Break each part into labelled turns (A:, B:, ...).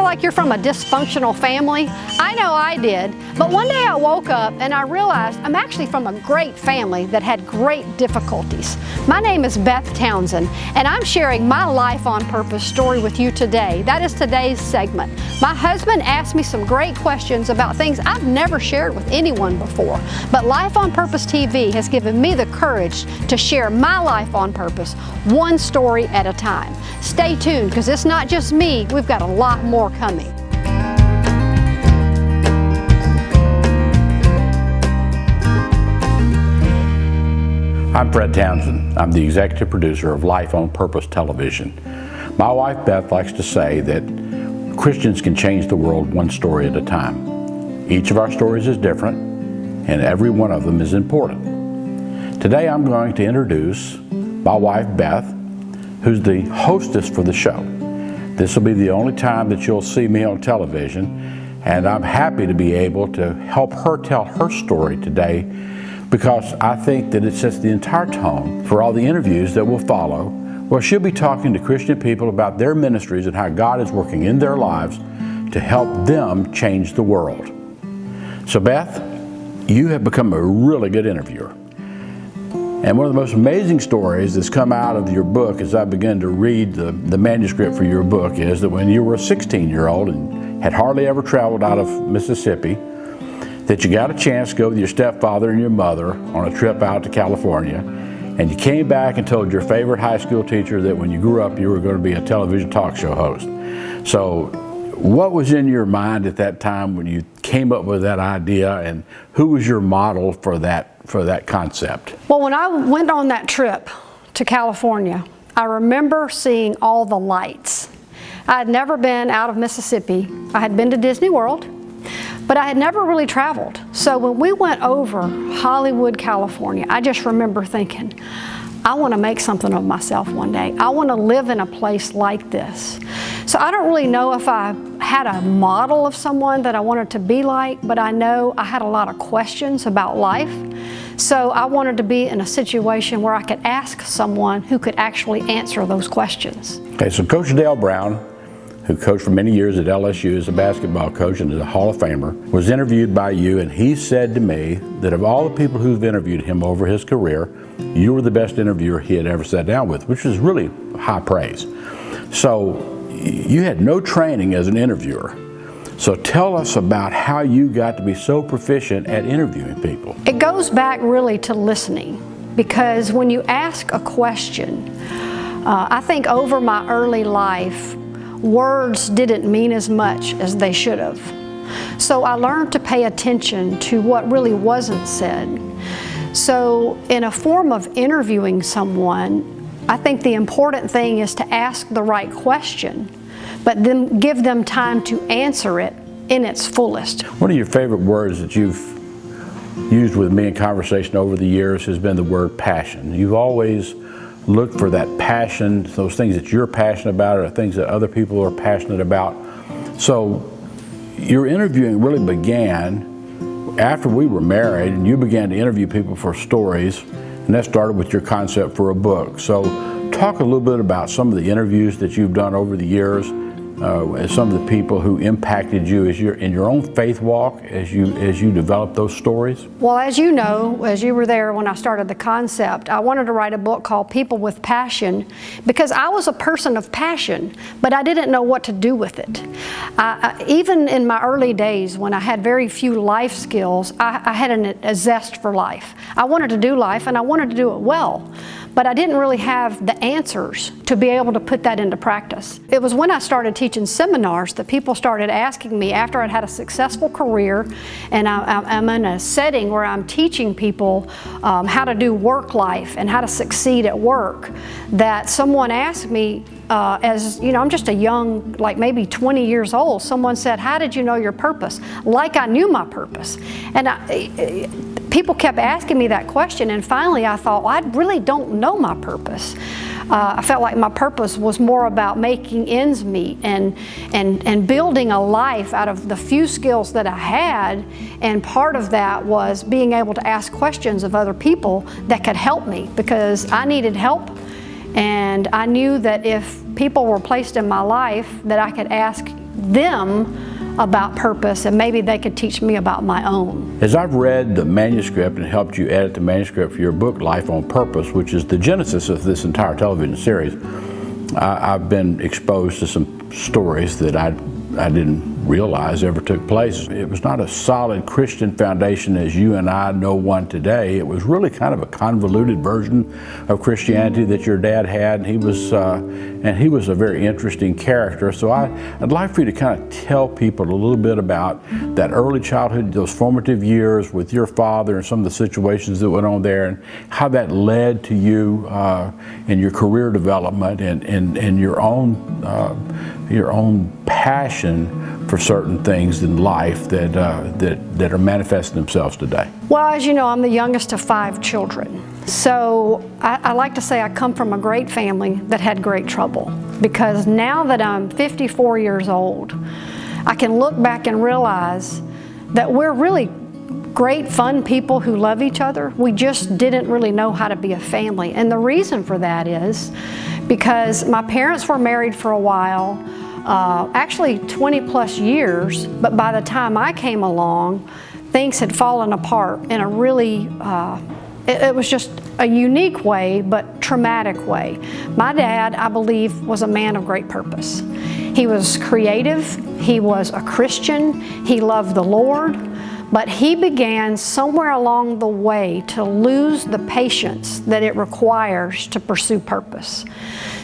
A: like you're from a dysfunctional family? I know I did, but one day I woke up and I realized I'm actually from a great family that had great difficulties. My name is Beth Townsend, and I'm sharing my Life on Purpose story with you today. That is today's segment. My husband asked me some great questions about things I've never shared with anyone before, but Life on Purpose TV has given me the courage to share my life on purpose, one story at a time. Stay tuned, because it's not just me, we've got a lot more coming.
B: I'm Beth Townsend. I'm the executive producer of Life on Purpose Television. My wife Beth likes to say that Christians can change the world one story at a time. Each of our stories is different, and every one of them is important. Today I'm going to introduce my wife Beth, who's the hostess for the show. This will be the only time that you'll see me on television, and I'm happy to be able to help her tell her story today, because I think that it sets the entire tone for all the interviews that will follow, where she'll be talking to Christian people about their ministries and how God is working in their lives to help them change the world. So Beth, you have become a really good interviewer. And one of the most amazing stories that's come out of your book as I began to read the manuscript for your book is that when you were a 16-year-old and had hardly ever traveled out of Mississippi, that you got a chance to go with your stepfather and your mother on a trip out to California, and you came back and told your favorite high school teacher that when you grew up you were going to be a television talk show host. So what was in your mind at that time when you came up with that idea, and who was your model for that concept?
A: Well, when I went on that trip to California, I remember seeing all the lights. I had never been out of Mississippi. I had been to Disney World, but I had never really traveled. So when we went over Hollywood, California, I just remember thinking, I want to make something of myself one day. I want to live in a place like this. So I don't really know if I had a model of someone that I wanted to be like, but I know I had a lot of questions about life. So I wanted to be in a situation where I could ask someone who could actually answer those questions.
B: Okay, so Coach Dale Brown, who coached for many years at LSU as a basketball coach and is a Hall of Famer, was interviewed by you, and he said to me that of all the people who've interviewed him over his career, you were the best interviewer he had ever sat down with, which was really high praise. So you had no training as an interviewer. So tell us about how you got to be so proficient at interviewing people.
A: It goes back really to listening, because when you ask a question, I think over my early life, words didn't mean as much as they should have. So I learned to pay attention to what really wasn't said. So in a form of interviewing someone, I think the important thing is to ask the right question, but then give them time to answer it in its fullest.
B: One of your favorite words that you've used with me in conversation over the years has been the word passion. You've always looked for that passion, those things that you're passionate about or things that other people are passionate about. So your interviewing really began after we were married, and you began to interview people for stories, and that started with your concept for a book. So talk a little bit about some of the interviews that you've done over the years, some of the people who impacted you in your own faith walk as you developed those stories.
A: Well, as you know, as you were there when I started the concept, I wanted to write a book called People with Passion, because I was a person of passion, but I didn't know what to do with it. Even in my early days, when I had very few life skills, I had a zest for life. I wanted to do life, and I wanted to do it well. But I didn't really have the answers to be able to put that into practice. It was when I started teaching seminars that people started asking me, after I'd had a successful career and I'm in a setting where I'm teaching people how to do work life and how to succeed at work, that someone asked me, as you know, I'm just a young, like maybe 20 years old, someone said, how did you know your purpose? Like I knew my purpose. And people kept asking me that question, and finally I thought, well, I really don't know my purpose. I felt like my purpose was more about making ends meet and building a life out of the few skills that I had, and part of that was being able to ask questions of other people that could help me, because I needed help, and I knew that if people were placed in my life that I could ask them about purpose, and maybe they could teach me about my own.
B: As I've read the manuscript and helped you edit the manuscript for your book, Life on Purpose, which is the genesis of this entire television series, I've been exposed to some stories that I didn't realize ever took place. It was not a solid Christian foundation as you and I know one today. It was really kind of a convoluted version of Christianity that your dad had. He was a very interesting character. So I'd like for you to kind of tell people a little bit about that early childhood, those formative years with your father and some of the situations that went on there, and how that led to you in your career development and your own passion for certain things in life that are manifesting themselves today.
A: Well, as you know, I'm the youngest of 5 children. So I like to say I come from a great family that had great trouble, because now that I'm 54 years old, I can look back and realize that we're really great, fun people who love each other. We just didn't really know how to be a family. And the reason for that is because my parents were married for a while, actually 20 plus years, but by the time I came along, things had fallen apart in a really, it was just a unique way, but traumatic way. My dad, I believe, was a man of great purpose. He was creative, he was a Christian, he loved the Lord, but he began somewhere along the way to lose the patience that it requires to pursue purpose.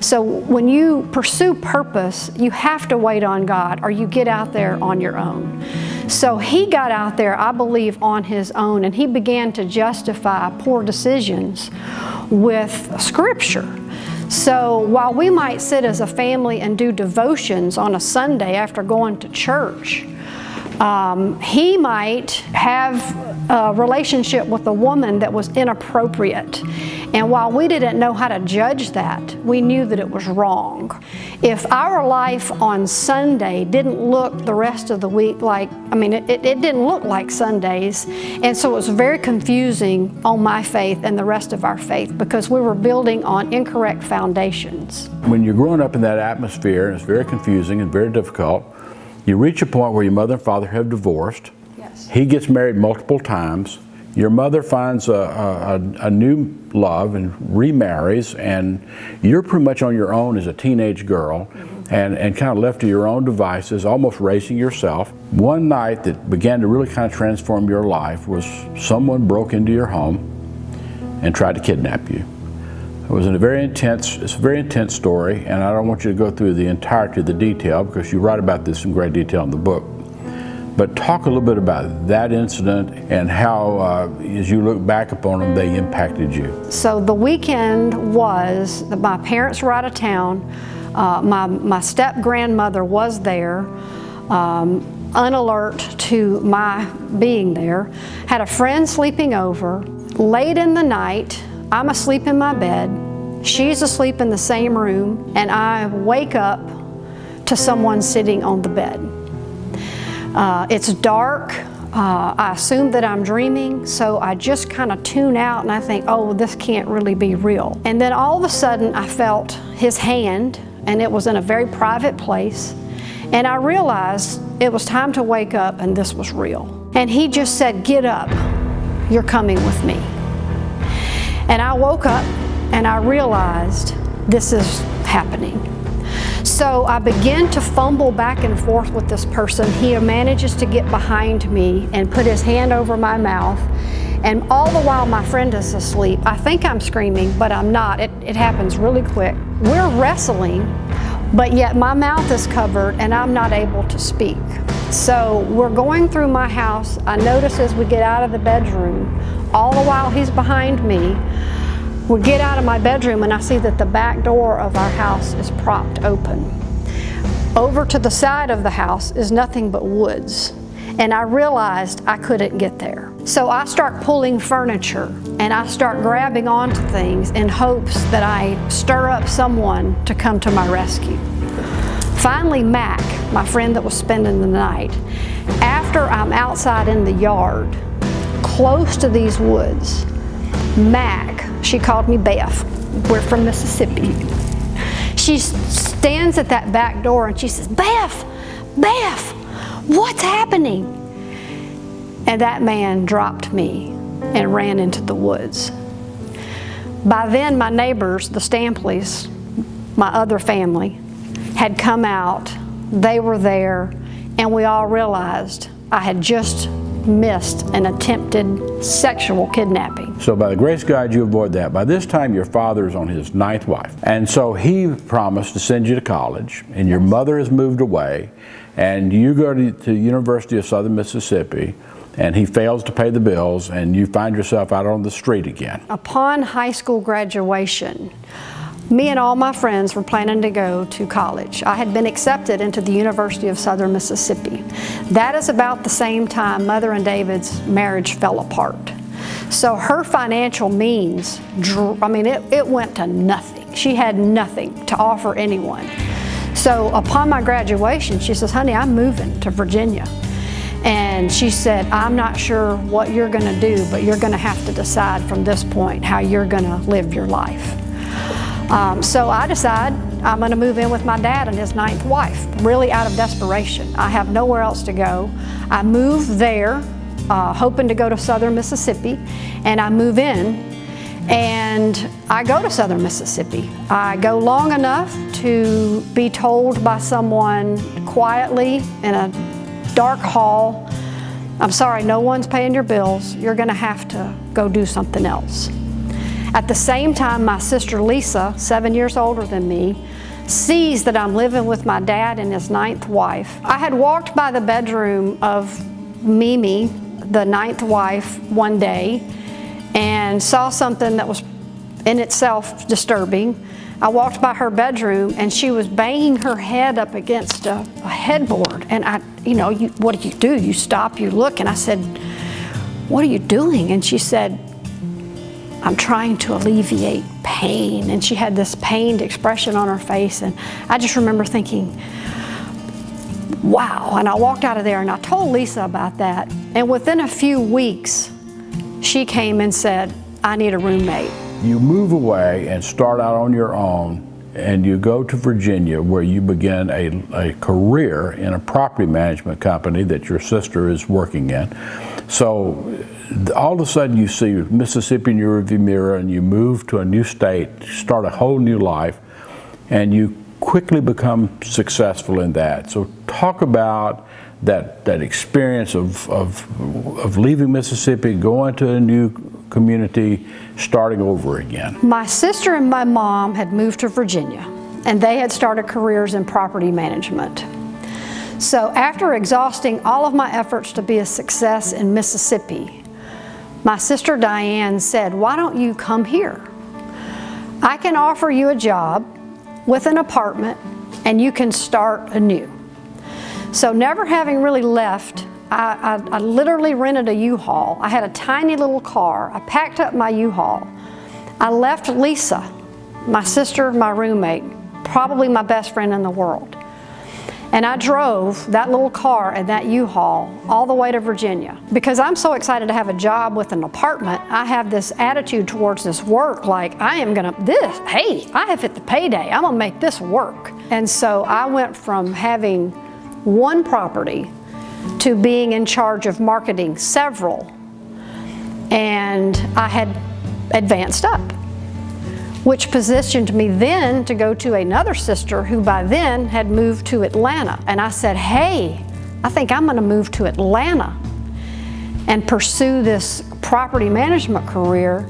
A: So when you pursue purpose, you have to wait on God, or you get out there on your own. So he got out there, I believe, on his own, and he began to justify poor decisions with Scripture. So while we might sit as a family and do devotions on a Sunday after going to church, he might have a relationship with a woman that was inappropriate. And while we didn't know how to judge that, we knew that it was wrong. If our life on Sunday didn't look the rest of the week like, it didn't look like Sundays. And so it was very confusing on my faith and the rest of our faith, because we were building on incorrect foundations.
B: When you're growing up in that atmosphere, and it's very confusing and very difficult, you reach a point where your mother and father have divorced.
A: Yes.
B: He gets married multiple times. Your mother finds a new love and remarries, and you're pretty much on your own as a teenage girl, and kind of left to your own devices, almost raising yourself. One night that began to really kind of transform your life was someone broke into your home and tried to kidnap you. It was it's a very intense story, and I don't want you to go through the entirety of the detail, because you write about this in great detail in the book. But talk a little bit about that incident and how, as you look back upon them, they impacted you.
A: So the weekend was that my parents were out of town. My step-grandmother was there, unalert to my being there. Had a friend sleeping over. Late in the night, I'm asleep in my bed. She's asleep in the same room, and I wake up to someone sitting on the bed. It's dark. I assume that I'm dreaming, so I just kind of tune out and I think, oh, this can't really be real. And then all of a sudden I felt his hand, and it was in a very private place, and I realized it was time to wake up and this was real. And he just said, "Get up, you're coming with me." And I woke up and I realized this is happening. So I begin to fumble back and forth with this person. He manages to get behind me and put his hand over my mouth. And all the while my friend is asleep. I think I'm screaming, but I'm not. It happens really quick. We're wrestling, but yet my mouth is covered and I'm not able to speak. So we're going through my house. I notice as we get out of the bedroom, all the while he's behind me, we get out of my bedroom and I see that the back door of our house is propped open. Over to the side of the house is nothing but woods. And I realized I couldn't get there. So I start pulling furniture and I start grabbing onto things in hopes that I stir up someone to come to my rescue. Finally, Mac, my friend that was spending the night, after I'm outside in the yard, close to these woods, Mac, she called me Beth. We're from Mississippi. She stands at that back door and she says, "Beth, Beth, what's happening? And that man dropped me and ran into the woods. By then, my neighbors, the Stampleys, my other family, had come out. They were there, and we all realized I had just missed an attempted sexual kidnapping.
B: So by the grace of God, you avoid that. By this time, your father's on his 9th wife. And so he promised to send you to college, and your mother has moved away, and you go to University of Southern Mississippi, and he fails to pay the bills, and you find yourself out on the street again.
A: Upon high school graduation, me and all my friends were planning to go to college. I had been accepted into the University of Southern Mississippi. That is about the same time Mother and David's marriage fell apart. So her financial means, it went to nothing. She had nothing to offer anyone. So upon my graduation, she says, honey, I'm moving to Virginia. And she said, I'm not sure what you're gonna do, but you're gonna have to decide from this point how you're gonna live your life. So I decide I'm gonna move in with my dad and his 9th wife, really out of desperation. I have nowhere else to go. I move there, hoping to go to Southern Mississippi, and I move in, and I go to Southern Mississippi. I go long enough to be told by someone quietly in a dark hall, I'm sorry, no one's paying your bills. You're gonna have to go do something else. At the same time, my sister Lisa, 7 years older than me, sees that I'm living with my dad and his 9th wife. I had walked by the bedroom of Mimi, the 9th wife, one day and saw something that was in itself disturbing. I walked by her bedroom and she was banging her head up against a headboard. And what do? You stop, you look. And I said, what are you doing? And she said, I'm trying to alleviate pain. And she had this pained expression on her face. And I just remember thinking, wow. And I walked out of there and I told Lisa about that. And within a few weeks, she came and said, I need a roommate.
B: You move away and start out on your own, and you go to Virginia where you begin a career in a property management company that your sister is working in. So all of a sudden you see Mississippi in your rearview mirror and you move to a new state, start a whole new life, and you quickly become successful in that. So talk about that experience of leaving Mississippi, going to a new community, starting over again.
A: My sister and my mom had moved to Virginia, and they had started careers in property management. So after exhausting all of my efforts to be a success in Mississippi, my sister Diane said, why don't you come here? I can offer you a job with an apartment and you can start anew. So never having really left, I literally rented a U-Haul. I had a tiny little car. I packed up my U-Haul. I left Lisa, my sister, my roommate, probably my best friend in the world. And I drove that little car and that U-Haul all the way to Virginia. Because I'm so excited to have a job with an apartment, I have this attitude towards this work like, hey, I have hit the payday. I'm gonna make this work. And so I went from having one property to being in charge of marketing several. And I had advanced up, which positioned me then to go to another sister who by then had moved to Atlanta. And I said, hey, I think I'm gonna move to Atlanta and pursue this property management career,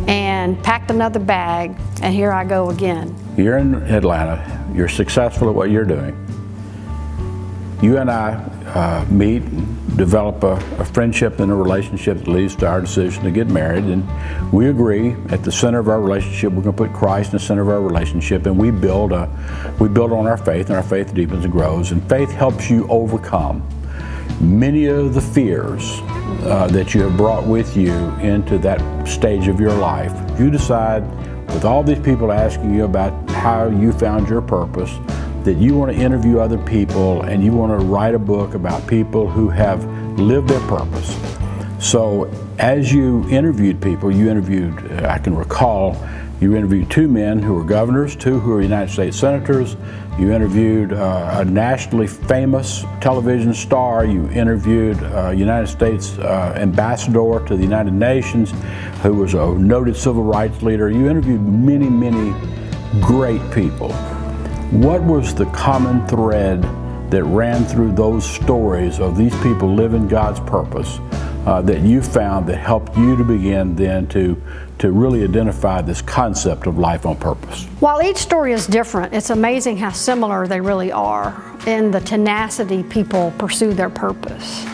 A: and packed another bag, and here I go again.
B: You're in Atlanta, you're successful at what you're doing. You and I meet and develop a friendship and a relationship that leads to our decision to get married, and we agree at the center of our relationship we're going to put Christ in the center of our relationship, and we build on our faith, and our faith deepens and grows, and faith helps you overcome many of the fears that you have brought with you into that stage of your life. You decide, with all these people asking you about how you found your purpose, that you want to interview other people and you want to write a book about people who have lived their purpose. So as you interviewed people, I can recall You interviewed 2 men who were governors, 2 who were United States senators. You interviewed a nationally famous television star. You interviewed a United States ambassador to the United Nations who was a noted civil rights leader. You interviewed many, many great people. What was the common thread that ran through those stories of these people living God's purpose that you found that helped you to begin then to really identify this concept of life on purpose?
A: While each story is different, it's amazing how similar they really are in the tenacity people pursue their purpose.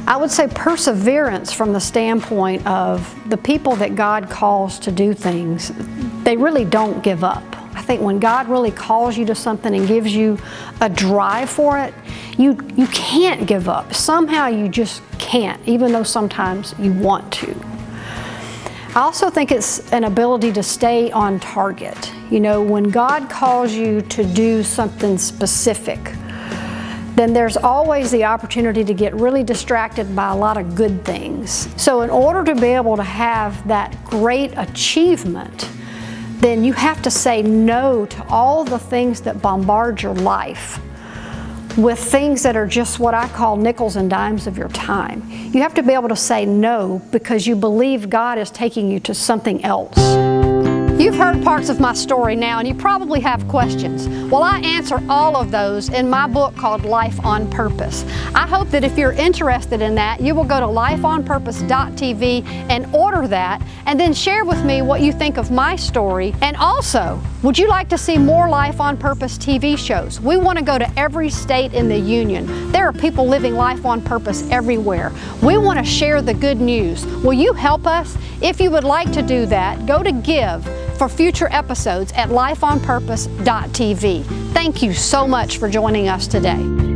A: I would say perseverance from the standpoint of the people that God calls to do things, they really don't give up. I think when God really calls you to something and gives you a drive for it, you can't give up. Somehow you just can't, even though sometimes you want to. I also think it's an ability to stay on target. You know, when God calls you to do something specific, then there's always the opportunity to get really distracted by a lot of good things. So in order to be able to have that great achievement, then you have to say no to all the things that bombard your life with things that are just what I call nickels and dimes of your time. You have to be able to say no because you believe God is taking you to something else. You've heard parts of my story now and you probably have questions. Well, I answer all of those in my book called Life on Purpose. I hope that if you're interested in that, you will go to lifeonpurpose.tv and order that and then share with me what you think of my story. And also, would you like to see more Life on Purpose TV shows? We want to go to every state in the union. There are people living life on purpose everywhere. We want to share the good news. Will you help us? If you would like to do that, go to Give for future episodes at lifeonpurpose.tv. Thank you so much for joining us today.